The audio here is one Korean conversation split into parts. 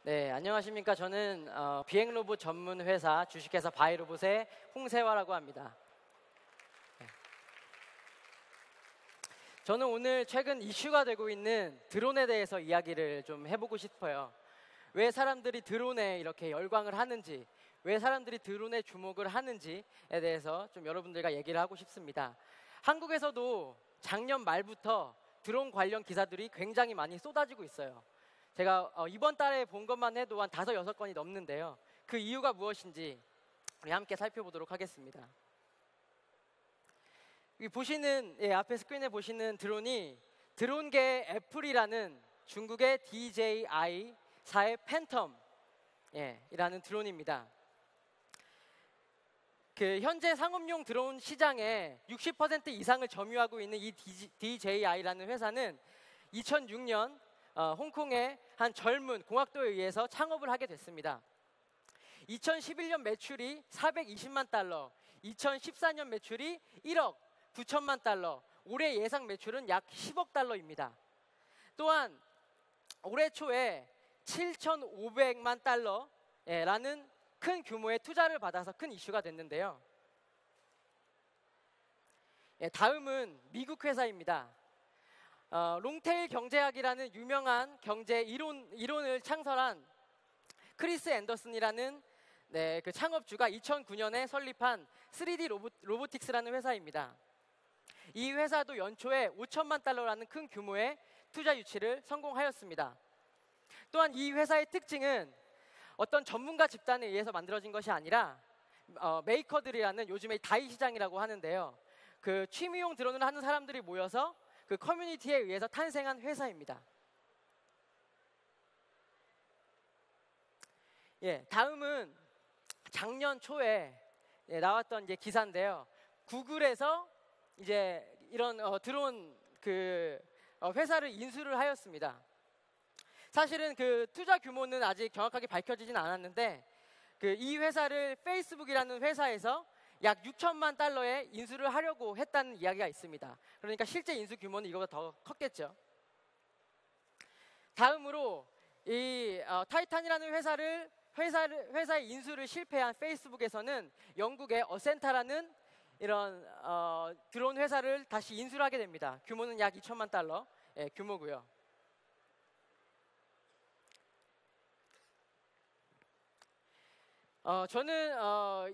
네, 안녕하십니까. 저는 비행 로봇 전문 회사 주식회사 바이로봇의 홍세화라고 합니다. 네. 저는 오늘 최근 이슈가 되고 있는 드론에 대해서 이야기를 좀 해보고 싶어요. 왜 사람들이 드론에 이렇게 열광을 하는지, 왜 사람들이 드론에 주목을 하는지에 대해서 좀 여러분들과 얘기를 하고 싶습니다. 한국에서도 작년 말부터 드론 관련 기사들이 굉장히 많이 쏟아지고 있어요. 제가 이번 달에 본 것만 해도 한 5, 6건이 넘는데요. 그 이유가 무엇인지 우리 함께 살펴보도록 하겠습니다. 여기 보시는, 앞에 스크린에 보시는 드론이 드론계 애플이라는 중국의 DJI사의 팬텀 이라는 드론입니다. 현재 상업용 드론 시장의 60% 이상을 점유하고 있는 이 DJI라는 회사는 2006년 홍콩의 한 젊은 공학도에 의해서 창업을 하게 됐습니다. 2011년 매출이 420만 달러, 2014년 매출이 1억 9천만 달러, 올해 예상 매출은 약 10억 달러입니다. 또한 올해 초에 7,500만 달러라는 큰 규모의 투자를 받아서 큰 이슈가 됐는데요. 다음은 미국 회사입니다. 롱테일 경제학이라는 유명한 경제 이론을 창설한 크리스 앤더슨이라는 그 창업주가 2009년에 설립한 3D 로보틱스라는 회사입니다. 이 회사도 연초에 5천만 달러라는 큰 규모의 투자 유치를 성공하였습니다. 또한 이 회사의 특징은 어떤 전문가 집단에 의해서 만들어진 것이 아니라 메이커들이라는 요즘의 다이 시장이라고 하는데요. 그 취미용 드론을 하는 사람들이 모여서 그 커뮤니티에 의해서 탄생한 회사입니다. 다음은 작년 초에 나왔던 이제 기사인데요. 구글에서 이제 이런 드론 회사를 인수를 하였습니다. 사실은 그 투자 규모는 아직 정확하게 밝혀지진 않았는데 이 회사를 페이스북이라는 회사에서 약 6천만 달러에 인수를 하려고 했다는 이야기가 있습니다. 그러니까 실제 인수 규모는 이거보다 더 컸겠죠. 다음으로 이 타이탄이라는 회사의 인수를 실패한 페이스북에서는 영국의 어센타라는 이런 드론 회사를 다시 인수를 하게 됩니다. 규모는 약 2천만 달러 규모고요. 저는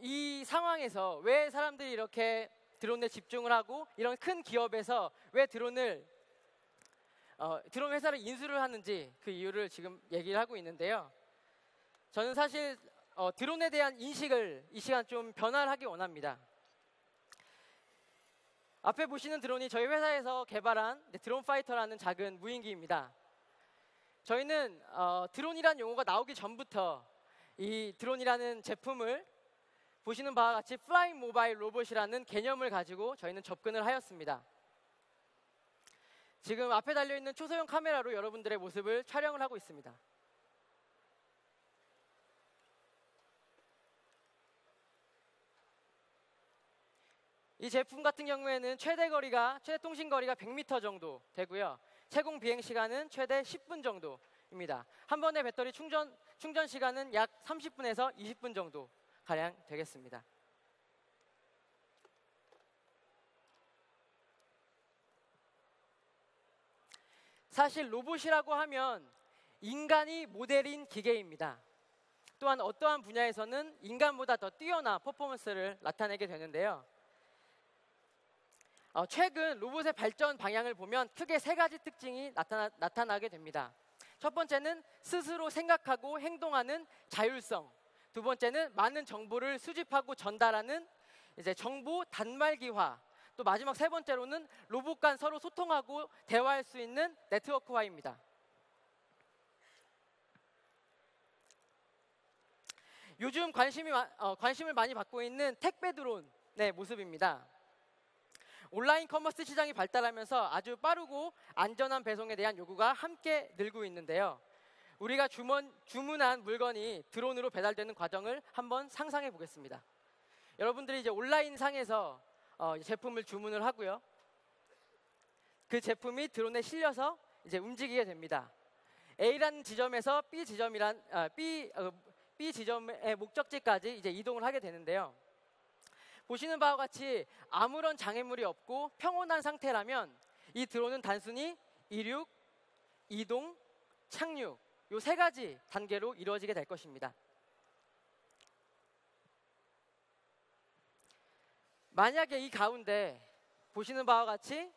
이 상황에서 왜 사람들이 이렇게 드론에 집중을 하고 이런 큰 기업에서 왜 드론 회사를 인수를 하는지 그 이유를 지금 얘기를 하고 있는데요. 저는 사실 드론에 대한 인식을 이 시간 좀 변화를 하기 원합니다. 앞에 보시는 드론이 저희 회사에서 개발한 드론 파이터라는 작은 무인기입니다. 저희는 드론이라는 용어가 나오기 전부터 이 드론이라는 제품을 보시는 바와 같이 플라잉 모바일 로봇이라는 개념을 가지고 저희는 접근을 하였습니다. 지금 앞에 달려있는 초소형 카메라로 여러분들의 모습을 촬영을 하고 있습니다. 이 제품 같은 경우에는 최대 통신 거리가 100m 정도 되고요. 채공 비행 시간은 최대 10분 정도입니다. 한 번의 배터리 충전 시간은 약 30분에서 20분 정도 가량 되겠습니다. 사실 로봇이라고 하면 인간이 모델인 기계입니다. 또한 어떠한 분야에서는 인간보다 더 뛰어난 퍼포먼스를 나타내게 되는데요. 최근 로봇의 발전 방향을 보면 크게 3가지 특징이 나타나게 됩니다. 첫 번째는 스스로 생각하고 행동하는 자율성. 두 번째는 많은 정보를 수집하고 전달하는 이제 정보 단말기화. 또 마지막 3번째로는 로봇 간 서로 소통하고 대화할 수 있는 네트워크화입니다. 요즘 관심을 많이 받고 있는 택배 드론의 모습입니다. 온라인 커머스 시장이 발달하면서 아주 빠르고 안전한 배송에 대한 요구가 함께 늘고 있는데요. 우리가 주문한 물건이 드론으로 배달되는 과정을 한번 상상해 보겠습니다. 여러분들이 이제 온라인 상에서 제품을 주문을 하고요. 그 제품이 드론에 실려서 이제 움직이게 됩니다. A라는 지점에서 B 지점의 목적지까지 이제 이동을 하게 되는데요. 보시는 바와 같이 아무런 장애물이 없고 평온한 상태라면 이 드론은 단순히 이륙, 이동, 착륙 요 세 가지 단계로 이루어지게 될 것입니다. 만약에 이 가운데 보시는 바와 같이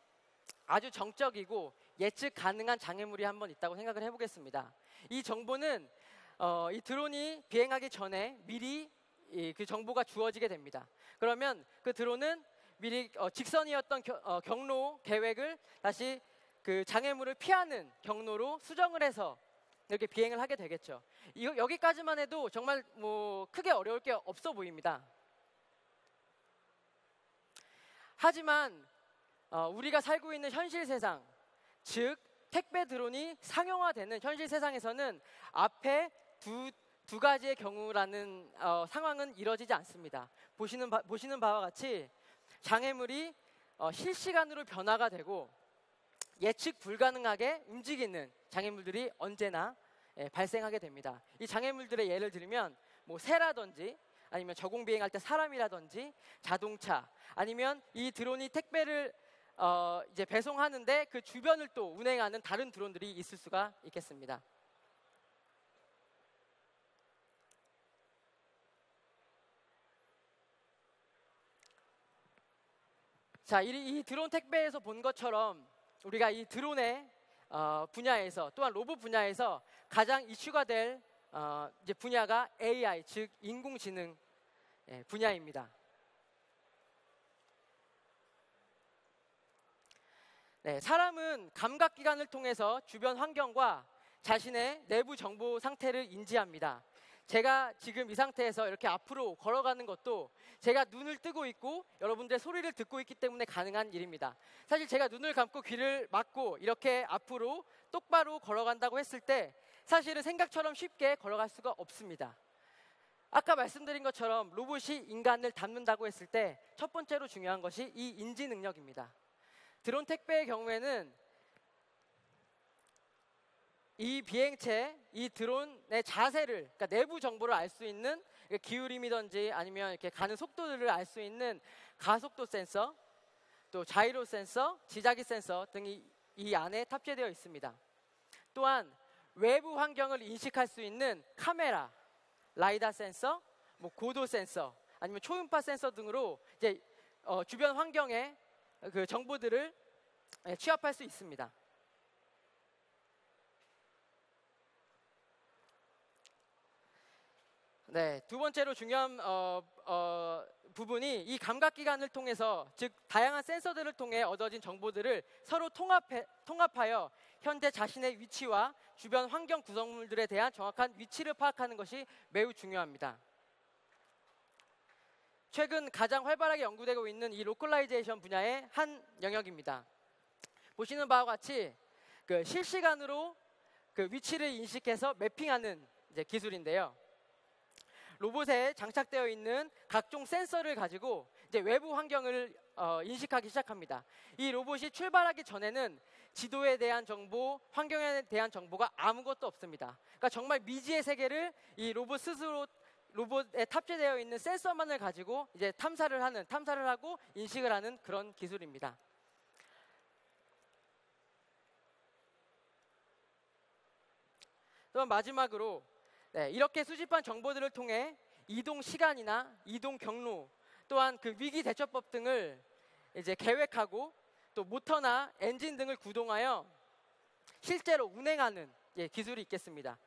아주 정적이고 예측 가능한 장애물이 한번 있다고 생각을 해보겠습니다. 이 정보는 이 드론이 비행하기 전에 미리 그 정보가 주어지게 됩니다. 그러면 그 드론은 미리 직선이었던 경로 계획을 다시 그 장애물을 피하는 경로로 수정을 해서 이렇게 비행을 하게 되겠죠. 여기까지만 해도 정말 뭐 크게 어려울 게 없어 보입니다. 하지만 우리가 살고 있는 현실 세상, 즉 택배 드론이 상용화되는 현실 세상에서는 앞에 두 가지의 경우라는 상황은 이뤄지지 않습니다. 보시는 바와 같이 장애물이 실시간으로 변화가 되고 예측 불가능하게 움직이는 장애물들이 언제나 발생하게 됩니다. 이 장애물들의 예를 들면 뭐 새라든지 아니면 저공 비행할 때 사람이라든지 자동차 아니면 이 드론이 택배를 이제 배송하는데 그 주변을 또 운행하는 다른 드론들이 있을 수가 있겠습니다. 자, 이 드론 택배에서 본 것처럼 우리가 이 드론의 분야에서 또한 로봇 분야에서 가장 이슈가 될 이제 분야가 AI, 즉 인공지능 분야입니다. 네, 사람은 감각기관을 통해서 주변 환경과 자신의 내부 정보 상태를 인지합니다. 제가 지금 이 상태에서 이렇게 앞으로 걸어가는 것도 제가 눈을 뜨고 있고 여러분들의 소리를 듣고 있기 때문에 가능한 일입니다. 사실 제가 눈을 감고 귀를 막고 이렇게 앞으로 똑바로 걸어간다고 했을 때 사실은 생각처럼 쉽게 걸어갈 수가 없습니다. 아까 말씀드린 것처럼 로봇이 인간을 닮는다고 했을 때 첫 번째로 중요한 것이 이 인지 능력입니다. 드론 택배의 경우에는 이 비행체, 이 드론의 자세를, 그러니까 내부 정보를 알 수 있는 기울임이든지 아니면 이렇게 가는 속도들을 알 수 있는 가속도 센서, 또 자이로 센서, 지자기 센서 등이 이 안에 탑재되어 있습니다. 또한 외부 환경을 인식할 수 있는 카메라, 라이다 센서, 뭐 고도 센서, 아니면 초음파 센서 등으로 이제 주변 환경의 그 정보들을 취합할 수 있습니다. 네, 두 번째로 중요한 부분이 이 감각기관을 통해서, 즉 다양한 센서들을 통해 얻어진 정보들을 서로 통합하여 현재 자신의 위치와 주변 환경 구성물들에 대한 정확한 위치를 파악하는 것이 매우 중요합니다. 최근 가장 활발하게 연구되고 있는 이 로컬라이제이션 분야의 한 영역입니다. 보시는 바와 같이 그 실시간으로 그 위치를 인식해서 매핑하는 이제 기술인데요. 로봇에 장착되어 있는 각종 센서를 가지고 이제 외부 환경을 인식하기 시작합니다. 이 로봇이 출발하기 전에는 지도에 대한 정보, 환경에 대한 정보가 아무것도 없습니다. 그러니까 정말 미지의 세계를 이 로봇 스스로 로봇에 탑재되어 있는 센서만을 가지고 이제 탐사를 하고 인식을 하는 그런 기술입니다. 또 마지막으로 이렇게 수집한 정보들을 통해 이동 시간이나 이동 경로, 또한 그 위기 대처법 등을 이제 계획하고 또 모터나 엔진 등을 구동하여 실제로 운행하는 기술이 있겠습니다.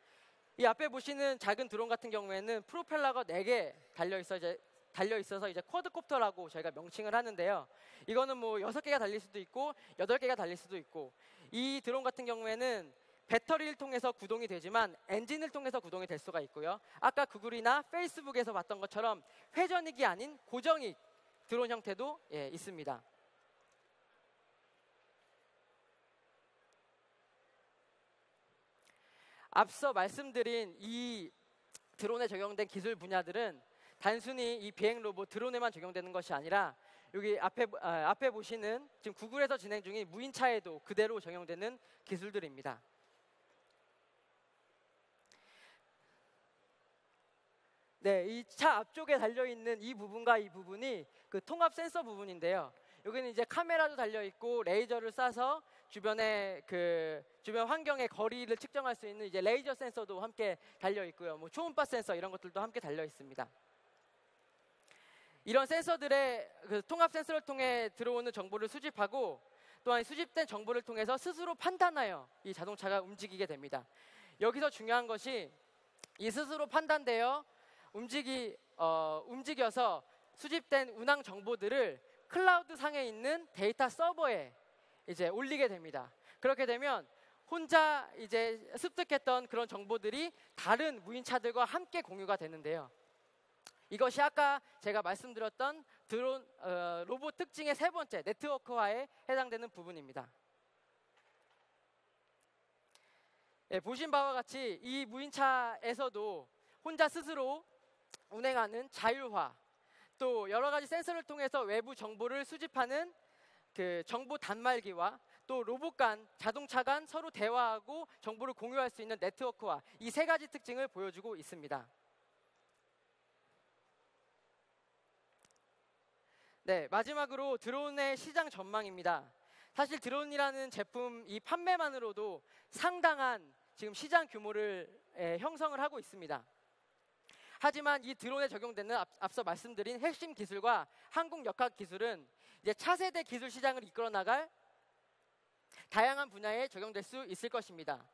이 앞에 보시는 작은 드론 같은 경우에는 프로펠러가 4개 달려 있어서 이제 쿼드콥터라고 저희가 명칭을 하는데요. 이거는 뭐 6개가 달릴 수도 있고 8개가 달릴 수도 있고, 이 드론 같은 경우에는 배터리를 통해서 구동이 되지만 엔진을 통해서 구동이 될 수가 있고요. 아까 구글이나 페이스북에서 봤던 것처럼 회전익이 아닌 고정익 드론 형태도 있습니다. 앞서 말씀드린 이 드론에 적용된 기술 분야들은 단순히 이 비행 로봇 드론에만 적용되는 것이 아니라 여기 앞에 보시는 지금 구글에서 진행 중인 무인차에도 그대로 적용되는 기술들입니다. 네, 이 차 앞쪽에 달려 있는 이 부분과 이 부분이 그 통합 센서 부분인데요. 여기는 이제 카메라도 달려 있고 레이저를 쏴서 주변 환경의 거리를 측정할 수 있는 이제 레이저 센서도 함께 달려 있고요. 뭐 초음파 센서 이런 것들도 함께 달려 있습니다. 이런 센서들의 그 통합 센서를 통해 들어오는 정보를 수집하고 또한 수집된 정보를 통해서 스스로 판단하여 이 자동차가 움직이게 됩니다. 여기서 중요한 것이 이 스스로 판단되어 움직여서 수집된 운항 정보들을 클라우드 상에 있는 데이터 서버에 이제 올리게 됩니다. 그렇게 되면 혼자 이제 습득했던 그런 정보들이 다른 무인차들과 함께 공유가 되는데요. 이것이 아까 제가 말씀드렸던 드론 로봇 특징의 세 번째 네트워크화에 해당되는 부분입니다. 예, 보신 바와 같이 이 무인차에서도 혼자 스스로 운행하는 자율화, 또 여러 가지 센서를 통해서 외부 정보를 수집하는 그 정보 단말기와 또 로봇 간, 자동차 간 서로 대화하고 정보를 공유할 수 있는 네트워크화, 이 세 가지 특징을 보여주고 있습니다. 네, 마지막으로 드론의 시장 전망입니다. 사실 드론이라는 제품 이 판매만으로도 상당한 지금 시장 규모를 형성을 하고 있습니다. 하지만 이 드론에 적용되는 앞서 말씀드린 핵심 기술과 항공 역학 기술은 이제 차세대 기술 시장을 이끌어 나갈 다양한 분야에 적용될 수 있을 것입니다.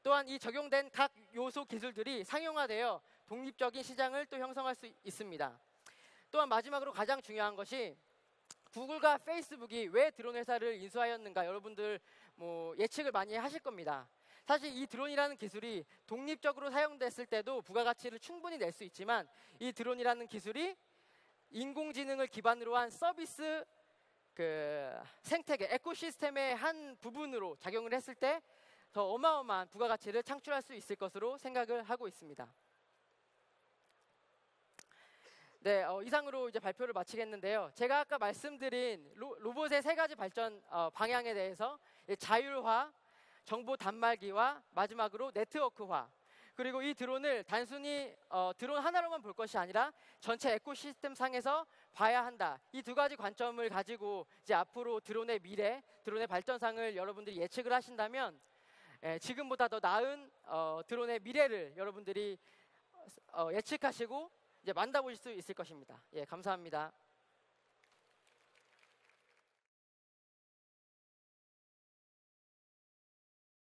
또한 이 적용된 각 요소 기술들이 상용화되어 독립적인 시장을 또 형성할 수 있습니다. 또한 마지막으로 가장 중요한 것이 구글과 페이스북이 왜 드론 회사를 인수하였는가, 여러분들 뭐 예측을 많이 하실 겁니다. 사실 이 드론이라는 기술이 독립적으로 사용됐을 때도 부가가치를 충분히 낼 수 있지만 이 드론이라는 기술이 인공지능을 기반으로 한 서비스 생태계, 에코시스템의 한 부분으로 작용을 했을 때 더 어마어마한 부가가치를 창출할 수 있을 것으로 생각을 하고 있습니다. 네, 이상으로 이제 발표를 마치겠는데요. 제가 아까 말씀드린 로봇의 세 가지 발전 방향에 대해서 자율화, 정보 단말기와 마지막으로 네트워크화, 그리고 이 드론을 단순히 드론 하나로만 볼 것이 아니라 전체 에코시스템 상에서 봐야 한다. 이 두 가지 관점을 가지고 이제 앞으로 드론의 미래, 드론의 발전상을 여러분들이 예측을 하신다면 지금보다 더 나은 드론의 미래를 여러분들이 예측하시고 이제 만나보실 수 있을 것입니다. 예, 감사합니다.